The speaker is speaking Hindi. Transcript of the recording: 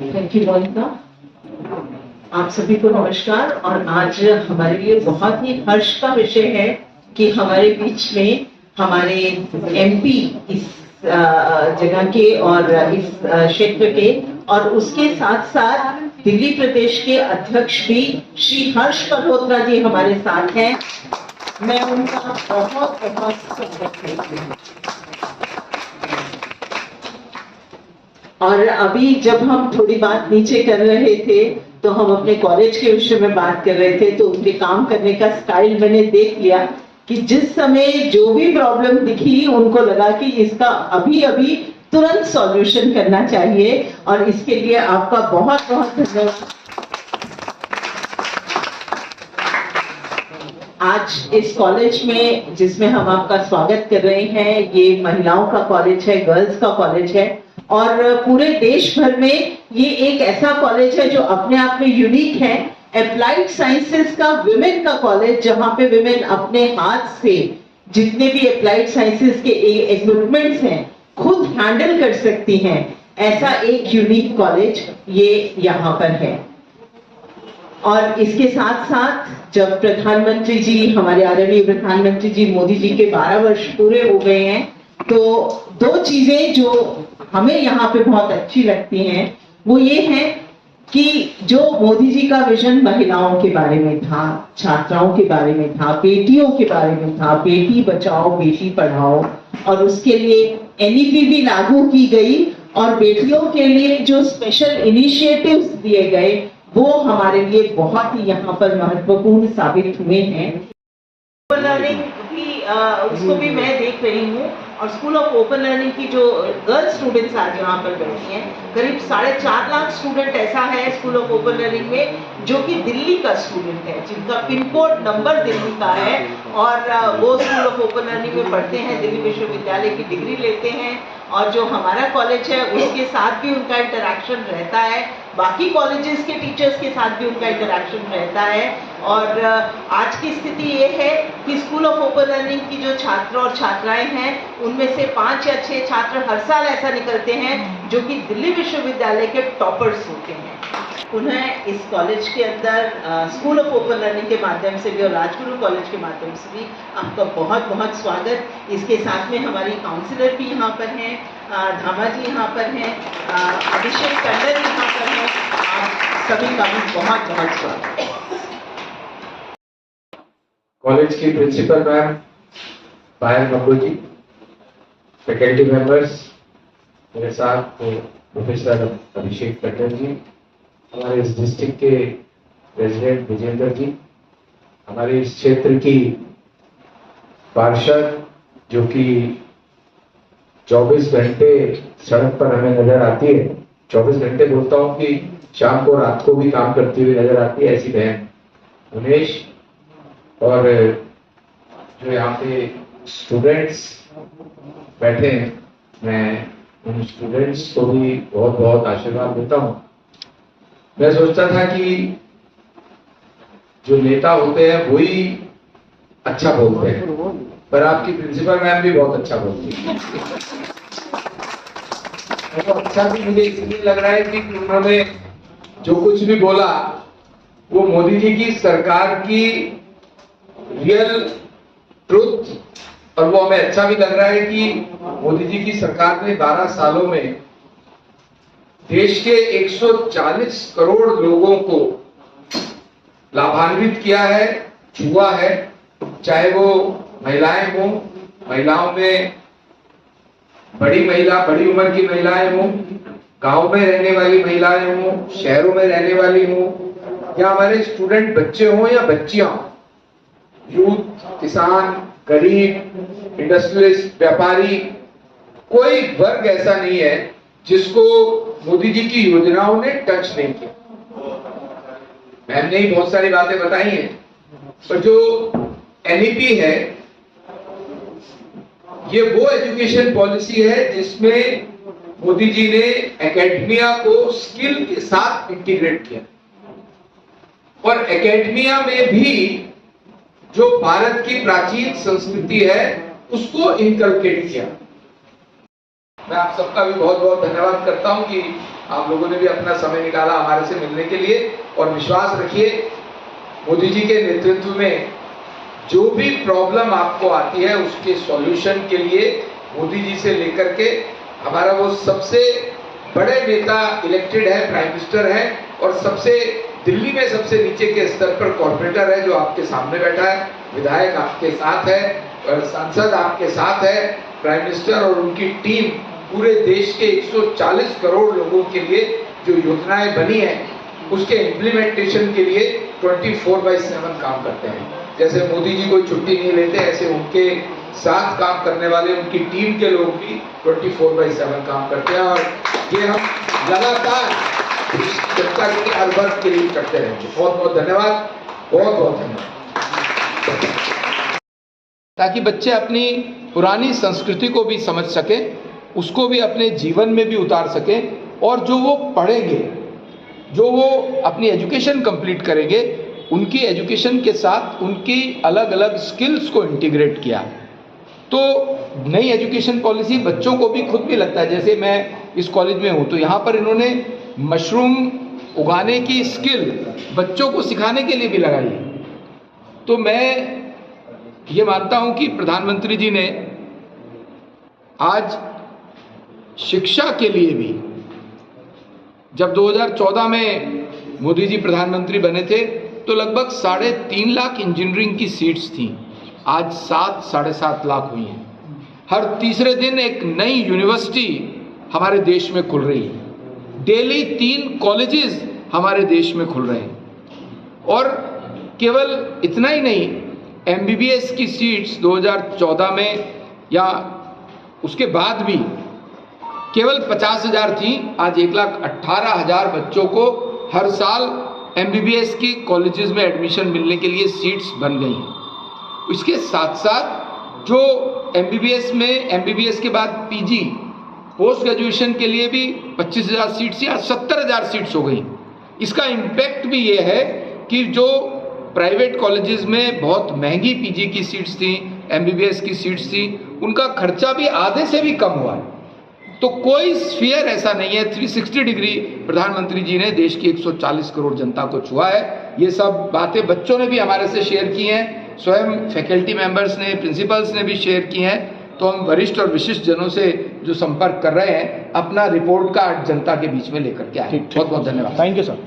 Thank you Monika. आप सभी को नमस्कार। और आज हमारे लिए बहुत ही हर्ष का विषय है कि हमारे बीच में हमारे एमपी इस जगह के और इस क्षेत्र के और उसके साथ साथ दिल्ली प्रदेश के अध्यक्ष भी श्री हर्ष मल्होत्रा जी हमारे साथ हैं। मैं उनका बहुत बहुत स्वागत करती हूँ। और अभी जब हम थोड़ी बात नीचे कर रहे थे तो हम अपने कॉलेज के विषय में बात कर रहे थे, तो उनके काम करने का स्टाइल मैंने देख लिया कि जिस समय जो भी प्रॉब्लम दिखी उनको लगा कि इसका अभी अभी तुरंत सॉल्यूशन करना चाहिए, और इसके लिए आपका बहुत बहुत धन्यवाद। आज इस कॉलेज में जिसमें हम आपका स्वागत कर रहे हैं, ये महिलाओं का कॉलेज है, गर्ल्स का कॉलेज है, और पूरे देश भर में ये एक ऐसा कॉलेज है जो अपने आप में यूनिक है। अप्लाइड साइंसेस का विमेन का कॉलेज, जहां पे विमेन अपने हाथ से जितने भी अप्लाइड साइंसेस के इक्विपमेंट्स हैं खुद हैंडल कर सकती हैं, ऐसा एक यूनिक कॉलेज ये यहाँ पर है। और इसके साथ साथ जब प्रधानमंत्री जी, हमारे आदरणीय प्रधानमंत्री जी मोदी जी के 12 वर्ष पूरे हो गए हैं, तो दो चीजें जो हमें यहाँ पे बहुत अच्छी लगती हैं वो ये है कि जो मोदी जी का विजन महिलाओं के बारे में था, छात्राओं के बारे में था, बेटियों के बारे में था, बेटी बचाओ बेटी पढ़ाओ, और उसके लिए एनईपी भी लागू की गई, और बेटियों के लिए जो स्पेशल इनिशिएटिव्स दिए गए वो हमारे लिए बहुत ही यहाँ पर महत्वपूर्ण साबित हुए हैं। लर्निंग भी उसको भी मैं देख रही हूँ, और स्कूल ऑफ ओपन लर्निंग की जो गर्ल्स स्टूडेंट्स आज यहाँ पर बैठी हैं, करीब 4.5 लाख स्टूडेंट ऐसा है स्कूल ऑफ ओपन लर्निंग में जो कि दिल्ली का स्टूडेंट है, जिनका पिन कोड नंबर दिल्ली का है, और वो स्कूल ऑफ ओपन लर्निंग में पढ़ते हैं, दिल्ली विश्वविद्यालय की डिग्री लेते हैं, और जो हमारा कॉलेज है उसके साथ भी उनका इंटरेक्शन रहता है, बाकी कॉलेजेस के टीचर्स के साथ भी उनका इंटरेक्शन रहता है। और आज की स्थिति ये है कि स्कूल ऑफ ओपन लर्निंग की जो छात्र और छात्राएं हैं उनमें से 5 या 6 छात्र हर साल ऐसा निकलते हैं जो कि दिल्ली विश्वविद्यालय के टॉपर्स होते हैं। उन्हें इस कॉलेज के अंदर स्कूल ऑफ ओपन लर्निंग के माध्यम से भी और राजगुरु कॉलेज के माध्यम से भी आपका बहुत बहुत स्वागत। इसके साथ में हमारी काउंसिलर भी यहाँ पर हैं, धामा जी यहाँ पर हैं, अभिषेक टंडन यहाँ पर हैं, आप सभी का भी बहुत बहुत स्वागत। कॉलेज की प्रिंसिपल मैम पायल मब्बू जी, फैकल्टी मेंबर्स, मेरे साथ प्रोफेसर अभिषेक टंडन जी, हमारे इस डिस्ट्रिक्ट के प्रेसिडेंट विजेंद्र जी, हमारे इस क्षेत्र की पार्षद जो कि 24 घंटे सड़क पर हमें नजर आती है, 24 घंटे बोलता हूँ कि शाम को रात को भी काम करती हुई नजर आती है, ऐसी बहन उमेश, और जो यहाँ पे स्टूडेंट्स बैठे हैं, मैं उन स्टूडेंट्स को भी बहुत बहुत आशीर्वाद देता हूँ। मैं सोचता था कि जो नेता होते हैं वही अच्छा बोलते हैं, पर आपकी प्रिंसिपल मैम भी बहुत अच्छा बोलती है। तो अच्छा भी मुझे इसलिए लग रहा है कि उन्होंने जो कुछ भी बोला वो मोदी जी की सरकार की रियल ट्रुथ, और वो हमें अच्छा भी लग रहा है कि मोदी जी की सरकार ने 12 सालों में देश के 140 करोड़ लोगों को लाभान्वित किया है, छुआ है, चाहे वो महिलाएं हों, महिलाओं में बड़ी उम्र की महिलाएं हों, गांव में रहने वाली महिलाएं हों, शहरों में रहने वाली हों, या हमारे स्टूडेंट बच्चे हों या बच्चियां हों, यूथ, किसान, गरीब, इंडस्ट्रियलिस्ट, व्यापारी, कोई वर्ग ऐसा नहीं है जिसको मोदी जी की योजनाओं ने टच नहीं किया। मैम ने ही बहुत सारी बातें बताई हैं, पर जो एनईपी है ये वो एजुकेशन पॉलिसी है जिसमें मोदी जी ने एकेडमिया को स्किल के साथ इंटीग्रेट किया, और एकेडमिया में भी जो भारत की प्राचीन संस्कृति है उसको इनकलकेट किया। मैं आप सबका भी बहुत बहुत धन्यवाद करता हूं कि आप लोगों ने भी अपना समय निकाला हमारे से मिलने के लिए। और विश्वास रखिए, मोदी जी के नेतृत्व में जो भी प्रॉब्लम आपको आती है उसके सॉल्यूशन के लिए मोदी जी से लेकर के हमारा वो सबसे बड़े नेता इलेक्टेड है, प्राइम मिनिस्टर है, और सबसे दिल्ली में सबसे नीचे के स्तर पर कॉर्पोरेटर है जो आपके सामने बैठा है, विधायक आपके साथ है, और सांसद आपके साथ है, प्राइम मिनिस्टर और उनकी टीम पूरे देश के 140 करोड़ लोगों के लिए जो योजनाएं बनी है उसके इम्प्लीमेंटेशन के लिए 24/7 काम करते हैं। जैसे मोदी जी कोई छुट्टी नहीं लेते, ऐसे उनके साथ काम करने वाले उनकी टीम के लोग भी 24/7 काम करते हैं। और ये हम लगातार जनता की हर वर्ग के लिए करते रहेंगे। बहुत बहुत धन्यवाद, बहुत बहुत धन्यवाद। ताकि बच्चे अपनी पुरानी संस्कृति को भी समझ सकें, उसको भी अपने जीवन में भी उतार सकें, और जो वो पढ़ेंगे, जो वो अपनी एजुकेशन कंप्लीट करेंगे, उनकी एजुकेशन के साथ उनकी अलग अलग स्किल्स को इंटीग्रेट किया। तो नई एजुकेशन पॉलिसी बच्चों को भी खुद भी लगता है, जैसे मैं इस कॉलेज में हूँ तो यहाँ पर इन्होंने मशरूम उगाने की स्किल बच्चों को सिखाने के लिए भी लगाई है। तो मैं ये मानता हूँ कि प्रधानमंत्री जी ने आज शिक्षा के लिए भी, जब 2014 में मोदी जी प्रधानमंत्री बने थे तो लगभग 3.5 लाख इंजीनियरिंग की सीट्स थी, आज 7-7.5 लाख हुई हैं। हर तीसरे दिन एक नई यूनिवर्सिटी हमारे देश में खुल रही है, डेली 3 कॉलेजेस हमारे देश में खुल रहे हैं। और केवल इतना ही नहीं, MBBS की सीट्स 2014 में या उसके बाद भी केवल 50,000 थी, आज 1,18,000 बच्चों को हर साल MBBS की कॉलेजेस में एडमिशन मिलने के लिए सीट्स बन गई हैं। इसके साथ साथ जो MBBS के बाद PG पोस्ट ग्रेजुएशन के लिए भी 25,000 सीट्स या 70,000 सीट्स हो गई। इसका इम्पैक्ट भी ये है कि जो प्राइवेट कॉलेजेस में बहुत महंगी PG की सीट्स थी, MBBS की सीट्स थी, उनका खर्चा भी आधे से भी कम हुआ है। तो कोई स्फीयर ऐसा नहीं है, 360 डिग्री प्रधानमंत्री जी ने देश की 140 करोड़ जनता को छुआ है। ये सब बातें बच्चों ने भी हमारे से शेयर की हैं, स्वयं फैकल्टी मेंबर्स ने, प्रिंसिपल्स ने भी शेयर की हैं। तो हम वरिष्ठ और विशिष्ट जनों से जो संपर्क कर रहे हैं, अपना रिपोर्ट कार्ड जनता के बीच में लेकर के आए। बहुत बहुत धन्यवाद। Thank you sir.